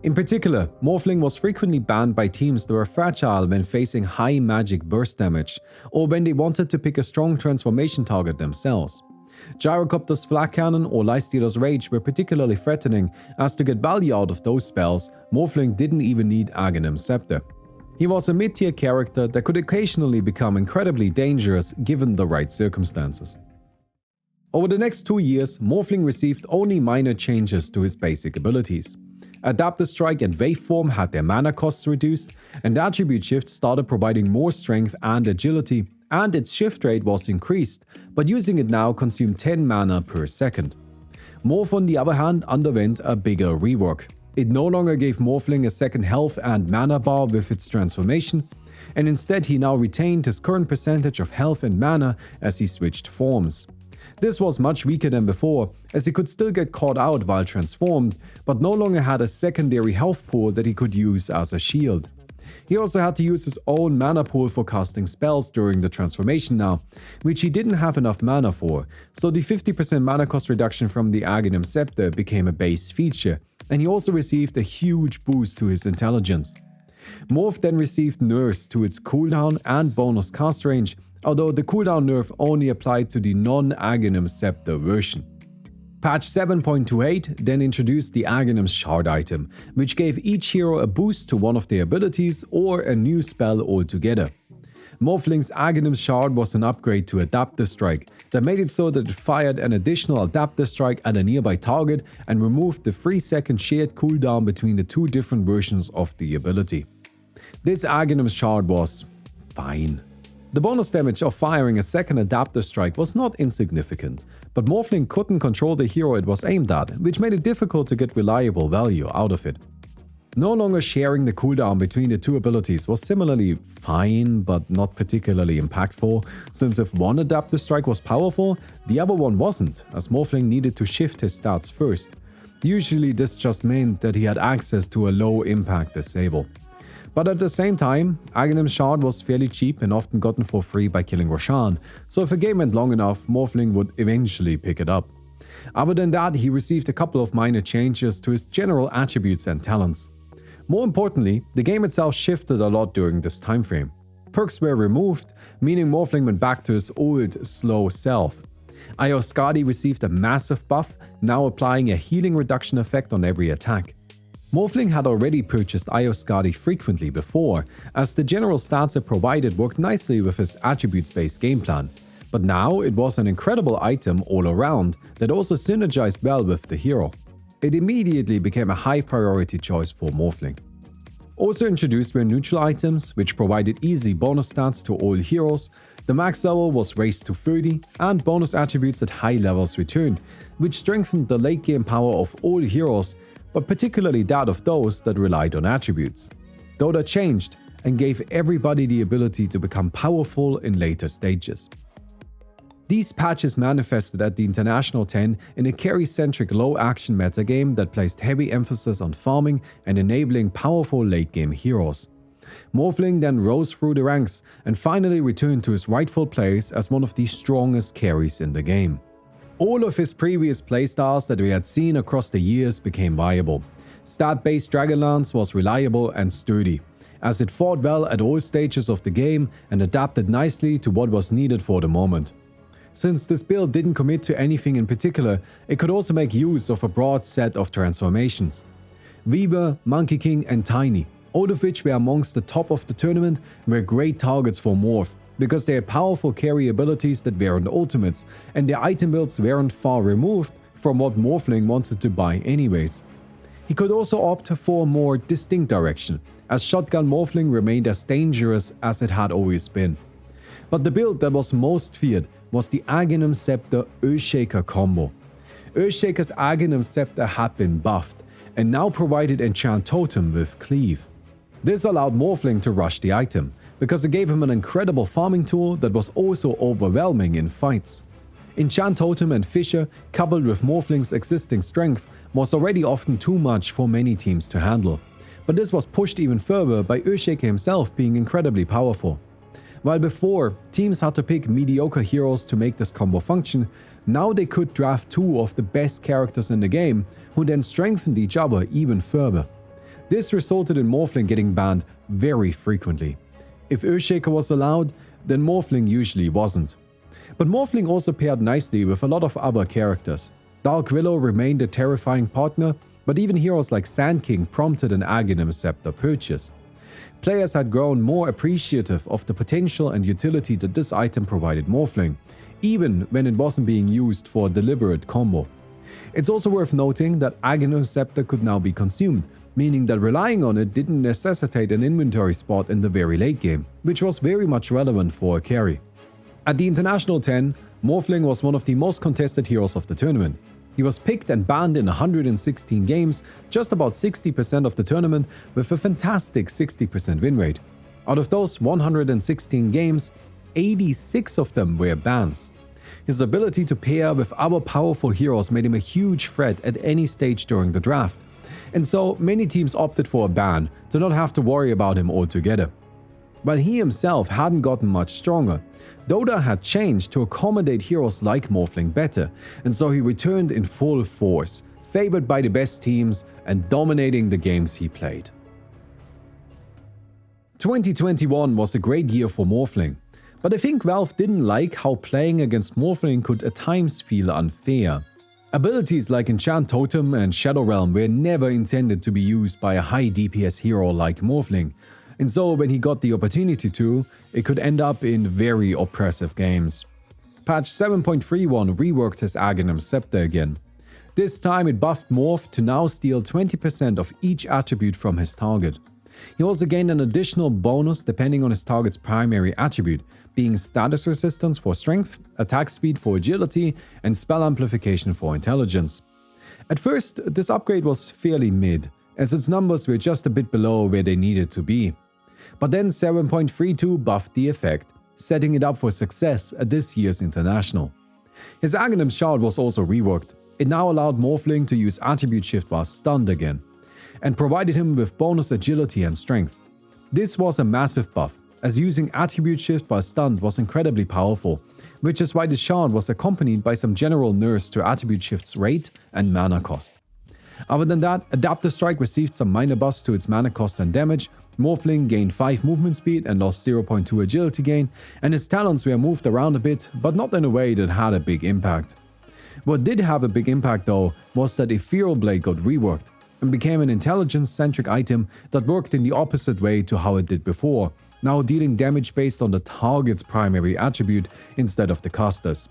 In particular, Morphling was frequently banned by teams that were fragile when facing high magic burst damage, or when they wanted to pick a strong transformation target themselves. Gyrocopter's Flak Cannon or Lifestealer's Rage were particularly threatening, as to get value out of those spells, Morphling didn't even need Aghanim Scepter. He was a mid-tier character that could occasionally become incredibly dangerous given the right circumstances. Over the next 2 years, Morphling received only minor changes to his basic abilities. Adapter Strike and Waveform had their mana costs reduced, and Attribute Shift started providing more strength and agility, and its shift rate was increased, but using it now consumed 10 mana per second. Morph on the other hand underwent a bigger rework. It no longer gave Morphling a second health and mana bar with its transformation, and instead he now retained his current percentage of health and mana as he switched forms. This was much weaker than before, as he could still get caught out while transformed, but no longer had a secondary health pool that he could use as a shield. He also had to use his own mana pool for casting spells during the transformation now, which he didn't have enough mana for, so the 50% mana cost reduction from the Aghanim Scepter became a base feature, and he also received a huge boost to his intelligence. Morph then received nerfs to its cooldown and bonus cast range, although the cooldown nerf only applied to the non-Aghanim Scepter version. Patch 7.28 then introduced the Aghanim's Shard item, which gave each hero a boost to one of their abilities or a new spell altogether. Morphling's Aghanim's Shard was an upgrade to Adapter Strike that made it so that it fired an additional Adapter Strike at a nearby target and removed the 3-second shared cooldown between the two different versions of the ability. This Aghanim's Shard was fine. The bonus damage of firing a second Adapter Strike was not insignificant, but Morphling couldn't control the hero it was aimed at, which made it difficult to get reliable value out of it. No longer sharing the cooldown between the two abilities was similarly fine, but not particularly impactful, since if one Adapter Strike was powerful, the other one wasn't, as Morphling needed to shift his stats first. Usually this just meant that he had access to a low impact disable. But at the same time, Aghanim's Shard was fairly cheap and often gotten for free by killing Roshan, so if a game went long enough, Morphling would eventually pick it up. Other than that, he received a couple of minor changes to his general attributes and talents. More importantly, the game itself shifted a lot during this time frame. Perks were removed, meaning Morphling went back to his old, slow self. Skadi received a massive buff, now applying a healing reduction effect on every attack. Morphling had already purchased Skadi frequently before, as the general stats it provided worked nicely with his attributes-based game plan. But now it was an incredible item all around that also synergized well with the hero. It immediately became a high priority choice for Morphling. Also introduced were neutral items, which provided easy bonus stats to all heroes, the max level was raised to 30, and bonus attributes at high levels returned, which strengthened the late game power of all heroes, but particularly that of those that relied on attributes. Dota changed and gave everybody the ability to become powerful in later stages. These patches manifested at the International 10 in a carry-centric low-action metagame that placed heavy emphasis on farming and enabling powerful late-game heroes. Morphling then rose through the ranks and finally returned to his rightful place as one of the strongest carries in the game. All of his previous playstyles that we had seen across the years became viable. Stat-based Dragonlance was reliable and sturdy, as it fought well at all stages of the game and adapted nicely to what was needed for the moment. Since this build didn't commit to anything in particular, it could also make use of a broad set of transformations. Weaver, Monkey King and Tiny, all of which were amongst the top of the tournament, were great targets for Morph, because they had powerful carry abilities that weren't ultimates, and their item builds weren't far removed from what Morphling wanted to buy anyways. He could also opt for a more distinct direction, as Shotgun Morphling remained as dangerous as it had always been. But the build that was most feared was the Aghanim Scepter Earthshaker combo. Earthshaker's Aghanim Scepter had been buffed, and now provided Enchant Totem with Cleave. This allowed Morphling to rush the item, because it gave him an incredible farming tool that was also overwhelming in fights. Enchant Totem and Fissure, coupled with Morphling's existing strength, was already often too much for many teams to handle. But this was pushed even further by Earthshaker himself being incredibly powerful. While before, teams had to pick mediocre heroes to make this combo function, now they could draft two of the best characters in the game, who then strengthened each other even further. This resulted in Morphling getting banned very frequently. If Earthshaker was allowed, then Morphling usually wasn't. But Morphling also paired nicely with a lot of other characters. Dark Willow remained a terrifying partner, but even heroes like Sand King prompted an Aghanim Scepter purchase. Players had grown more appreciative of the potential and utility that this item provided Morphling, even when it wasn't being used for a deliberate combo. It's also worth noting that Aghanim Scepter could now be consumed, meaning that relying on it didn't necessitate an inventory spot in the very late game, which was very much relevant for a carry. At the International 10, Morphling was one of the most contested heroes of the tournament. He was picked and banned in 116 games, just about 60% of the tournament, with a fantastic 60% win rate. Out of those 116 games, 86 of them were bans. His ability to pair with other powerful heroes made him a huge threat at any stage during the draft, and so many teams opted for a ban to not have to worry about him altogether. But he himself hadn't gotten much stronger. Dota had changed to accommodate heroes like Morphling better, and so he returned in full force, favored by the best teams and dominating the games he played. 2021 was a great year for Morphling, but I think Valve didn't like how playing against Morphling could at times feel unfair. Abilities like Enchant Totem and Shadow Realm were never intended to be used by a high DPS hero like Morphling, and so when he got the opportunity to, it could end up in very oppressive games. Patch 7.31 reworked his Aghanim Scepter again. This time it buffed Morph to now steal 20% of each attribute from his target. He also gained an additional bonus depending on his target's primary attribute, being status resistance for strength, attack speed for agility, and spell amplification for intelligence. At first, this upgrade was fairly mid, as its numbers were just a bit below where they needed to be. But then 7.32 buffed the effect, setting it up for success at this year's International. His Aghanim Shard was also reworked. It now allowed Morphling to use attribute shift while stunned again, and provided him with bonus agility and strength. This was a massive buff, as using attribute shift while stunned was incredibly powerful, which is why the shard was accompanied by some general nerfs to attribute shift's rate and mana cost. Other than that, Adaptive Strike received some minor buffs to its mana cost and damage, Morphling gained 5 movement speed and lost 0.2 agility gain, and his talents were moved around a bit, but not in a way that had a big impact. What did have a big impact though was that Ethereal Blade got reworked and became an intelligence-centric item that worked in the opposite way to how it did before, now dealing damage based on the target's primary attribute instead of the caster's.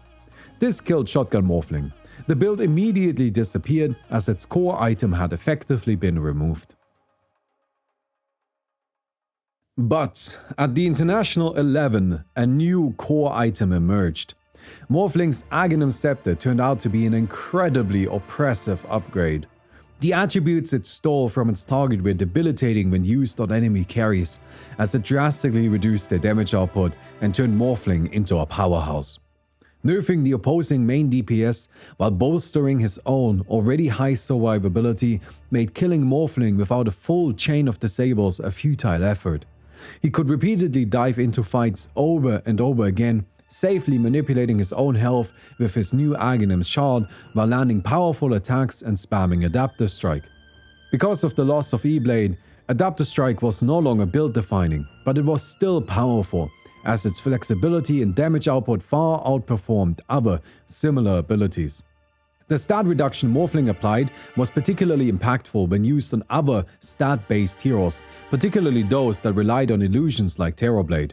This killed Shotgun Morphling. The build immediately disappeared as its core item had effectively been removed. But at the International 11, a new core item emerged. Morphling's Aghanim Scepter turned out to be an incredibly oppressive upgrade. The attributes it stole from its target were debilitating when used on enemy carries, as it drastically reduced their damage output and turned Morphling into a powerhouse. Nerfing the opposing main DPS while bolstering his own already high survivability made killing Morphling without a full chain of disables a futile effort. He could repeatedly dive into fights over and over again, safely manipulating his own health with his new Aghanim Shard while landing powerful attacks and spamming Adaptive Strike. Because of the loss of E-Blade, Adaptive Strike was no longer build defining, but it was still powerful, as its flexibility and damage output far outperformed other similar abilities. The stat reduction Morphling applied was particularly impactful when used on other stat-based heroes, particularly those that relied on illusions like Terrorblade.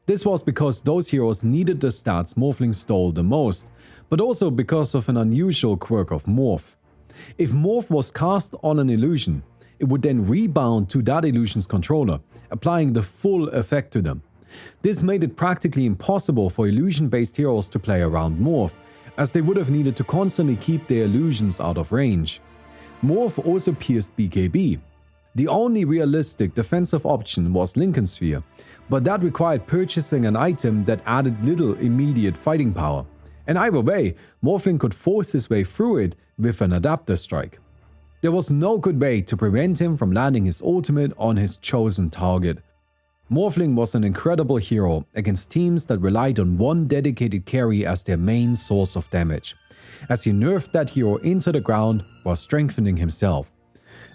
This was because those heroes needed the stats Morphling stole the most, but also because of an unusual quirk of Morph. If Morph was cast on an illusion, it would then rebound to that illusion's controller, applying the full effect to them. This made it practically impossible for illusion-based heroes to play around Morph, as they would have needed to constantly keep their illusions out of range. Morph also pierced BKB. The only realistic defensive option was Lincoln Sphere, but that required purchasing an item that added little immediate fighting power. And either way, Morphling could force his way through it with an Adaptive Strike. There was no good way to prevent him from landing his ultimate on his chosen target. Morphling was an incredible hero against teams that relied on one dedicated carry as their main source of damage, as he nerfed that hero into the ground while strengthening himself.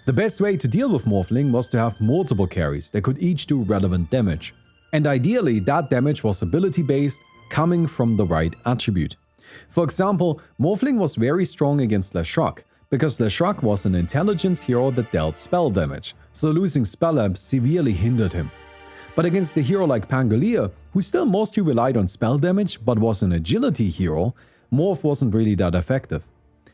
The best way to deal with Morphling was to have multiple carries that could each do relevant damage, and ideally that damage was ability based, coming from the right attribute. For example, Morphling was very strong against Leshrac, because Leshrac was an intelligence hero that dealt spell damage, so losing spell amp severely hindered him. But against a hero like Pangolier, who still mostly relied on spell damage but was an agility hero, Morph wasn't really that effective.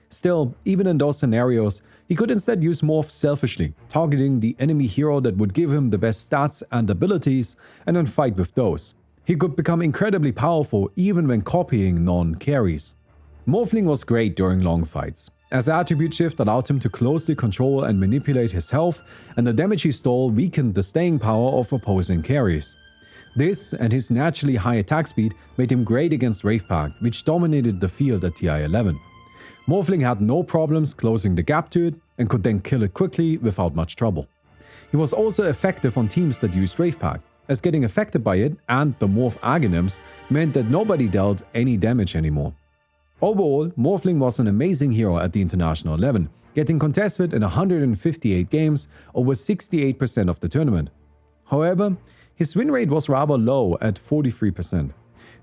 Still, even in those scenarios, he could instead use Morph selfishly, targeting the enemy hero that would give him the best stats and abilities, and then fight with those. He could become incredibly powerful even when copying non-carries. Morphling was great during long fights. as attribute shift allowed him to closely control and manipulate his health, and the damage he stole weakened the staying power of opposing carries. This and his naturally high attack speed made him great against Wraith Pact, which dominated the field at TI 11. Morphling had no problems closing the gap to it and could then kill it quickly without much trouble. He was also effective on teams that used Wraith Pact, as getting affected by it and the Morph Aghanim's meant that nobody dealt any damage anymore. Overall, Morphling was an amazing hero at the International 11, getting contested in 158 games, over 68% of the tournament. However, his win rate was rather low at 43%.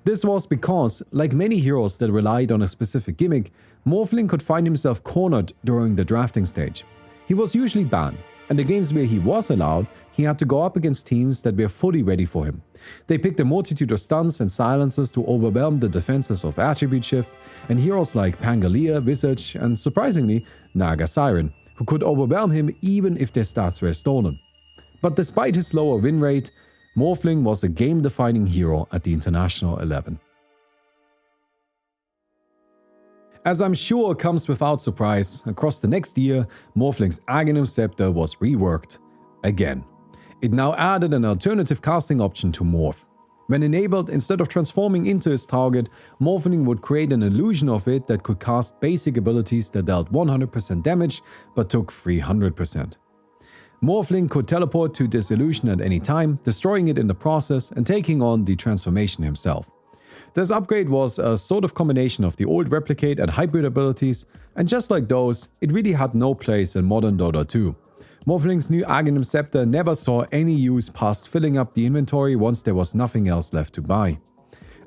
This was because, like many heroes that relied on a specific gimmick, Morphling could find himself cornered during the drafting stage. He was usually banned, and the games where he was allowed, he had to go up against teams that were fully ready for him. They picked a multitude of stunts and silences to overwhelm the defenses of Attribute Shift, and heroes like Pangolier, Visage, and surprisingly, Naga Siren, who could overwhelm him even if their stats were stolen. But despite his lower win rate, Morphling was a game-defining hero at the International 11. As I'm sure comes without surprise, across the next year, Morphling's Aghanim Scepter was reworked again. It now added an alternative casting option to Morph. When enabled, instead of transforming into his target, Morphling would create an illusion of it that could cast basic abilities that dealt 100% damage but took 300%. Morphling could teleport to this illusion at any time, destroying it in the process and taking on the transformation himself. This upgrade was a sort of combination of the old replicate and hybrid abilities, and just like those, it really had no place in modern Dota 2. Morphling's new Aghanim Scepter never saw any use past filling up the inventory once there was nothing else left to buy.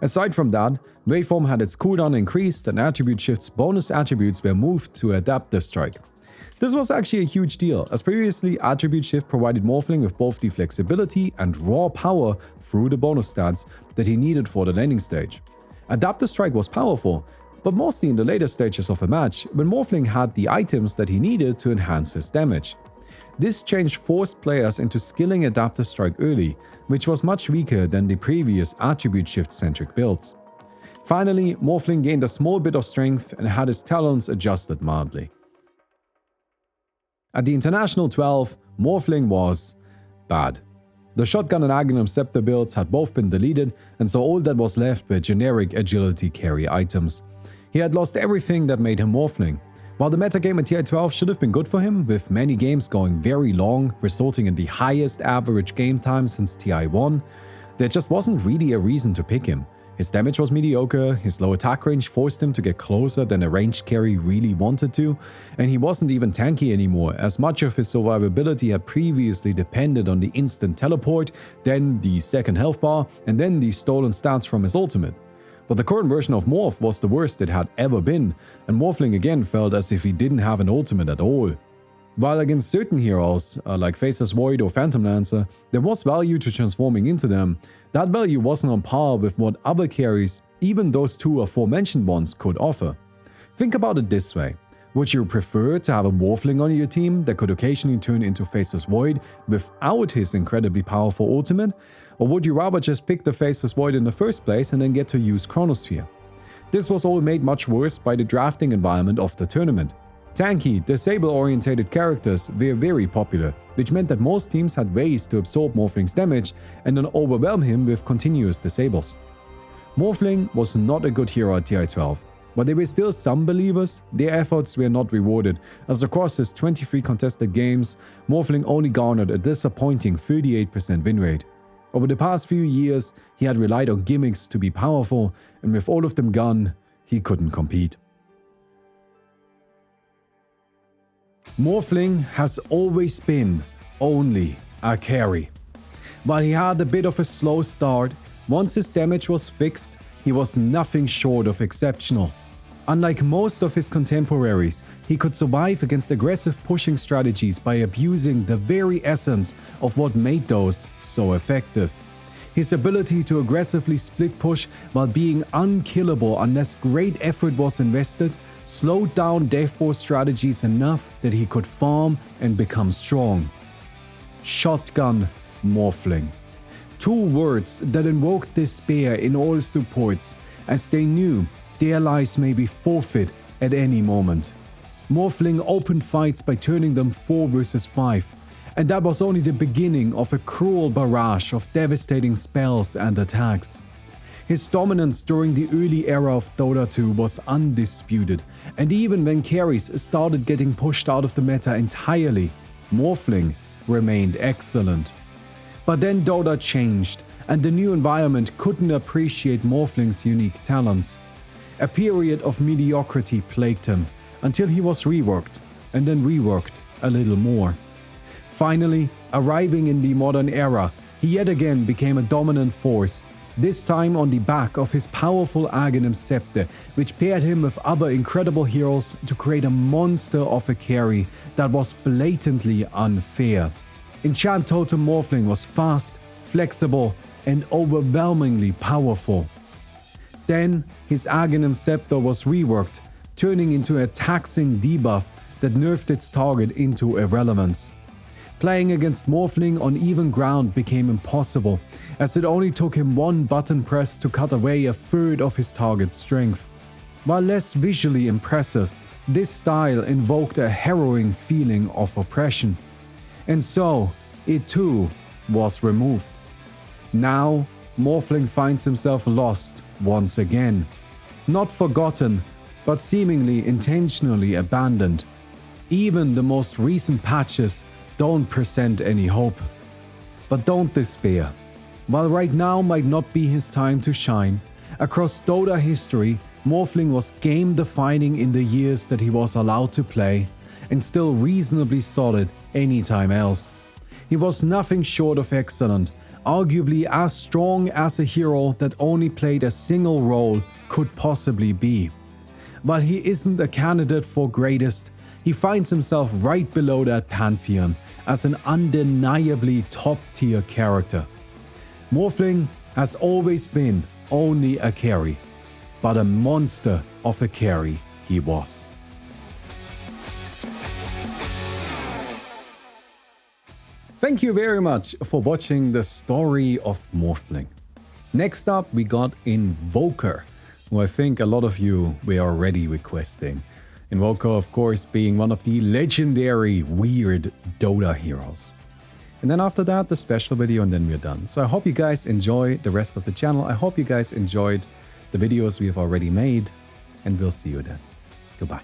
Aside from that, Waveform had its cooldown increased and Attribute Shift's bonus attributes were moved to Adaptive Strike. This was actually a huge deal, as previously Attribute Shift provided Morphling with both the flexibility and raw power through the bonus stats that he needed for the landing stage. Adaptive Strike was powerful, but mostly in the later stages of a match, when Morphling had the items that he needed to enhance his damage. This change forced players into skilling Adaptive Strike early, which was much weaker than the previous Attribute Shift-centric builds. Finally, Morphling gained a small bit of strength and had his talents adjusted mildly. At the International 12, Morphling was bad. The Shotgun and Aghanim Scepter builds had both been deleted, and so all that was left were generic agility carry items. He had lost everything that made him Morphling. While the metagame at TI-12 should have been good for him, with many games going very long, resulting in the highest average game time since TI-1, there just wasn't really a reason to pick him. His damage was mediocre, his low attack range forced him to get closer than a ranged carry really wanted to, and he wasn't even tanky anymore, as much of his survivability had previously depended on the instant teleport, then the second health bar, and then the stolen stats from his ultimate. But the current version of Morph was the worst it had ever been, and Morphling again felt as if he didn't have an ultimate at all. While against certain heroes, like Faceless Void or Phantom Lancer, there was value to transforming into them, that value wasn't on par with what other carries, even those two aforementioned ones, could offer. Think about it this way. Would you prefer to have a Morphling on your team that could occasionally turn into Faceless Void without his incredibly powerful ultimate? Or would you rather just pick the Faceless Void in the first place and then get to use Chronosphere? This was all made much worse by the drafting environment of the tournament. Tanky, disable-orientated characters were very popular, which meant that most teams had ways to absorb Morphling's damage and then overwhelm him with continuous disables. Morphling was not a good hero at TI-12, but there were still some believers. Their efforts were not rewarded, as across his 23 contested games, Morphling only garnered a disappointing 38% win rate. Over the past few years, he had relied on gimmicks to be powerful, and with all of them gone, he couldn't compete. Morphling has always been only a carry. While he had a bit of a slow start, once his damage was fixed, he was nothing short of exceptional. Unlike most of his contemporaries, he could survive against aggressive pushing strategies by abusing the very essence of what made those so effective. His ability to aggressively split push while being unkillable unless great effort was invested slowed down deathball strategies enough that he could farm and become strong. Shotgun Morphling. Two words that invoked despair in all supports, as they knew their lives may be forfeit at any moment. Morphling opened fights by turning them 4 versus 5, and that was only the beginning of a cruel barrage of devastating spells and attacks. His dominance during the early era of Dota 2 was undisputed, and even when carries started getting pushed out of the meta entirely, Morphling remained excellent. But then Dota changed, and the new environment couldn't appreciate Morphling's unique talents. A period of mediocrity plagued him, until he was reworked, and then reworked a little more. Finally, arriving in the modern era, he yet again became a dominant force, this time on the back of his powerful Aghanim Scepter, which paired him with other incredible heroes to create a monster of a carry that was blatantly unfair. Enchant Totem Morphling was fast, flexible, and overwhelmingly powerful. Then, his Aghanim Scepter was reworked, turning into a taxing debuff that nerfed its target into irrelevance. Playing against Morphling on even ground became impossible, as it only took him one button press to cut away a third of his target's strength. While less visually impressive, this style invoked a harrowing feeling of oppression. And so, it too was removed. Now, Morphling finds himself lost once again. Not forgotten, but seemingly intentionally abandoned. Even the most recent patches don't present any hope. But don't despair. While right now might not be his time to shine, across Dota history, Morphling was game-defining in the years that he was allowed to play, and still reasonably solid anytime else. He was nothing short of excellent, arguably as strong as a hero that only played a single role could possibly be. While he isn't a candidate for greatest, he finds himself right below that pantheon as an undeniably top-tier character. Morphling has always been only a carry, but a monster of a carry he was. Thank you very much for watching the story of Morphling. Next up we got Invoker, who I think a lot of you were already requesting. Invoker, of course, being one of the legendary weird Dota heroes. And then after that, the special video, and then we're done. So I hope you guys enjoy the rest of the channel. I hope you guys enjoyed the videos we have already made, and we'll see you then. Goodbye.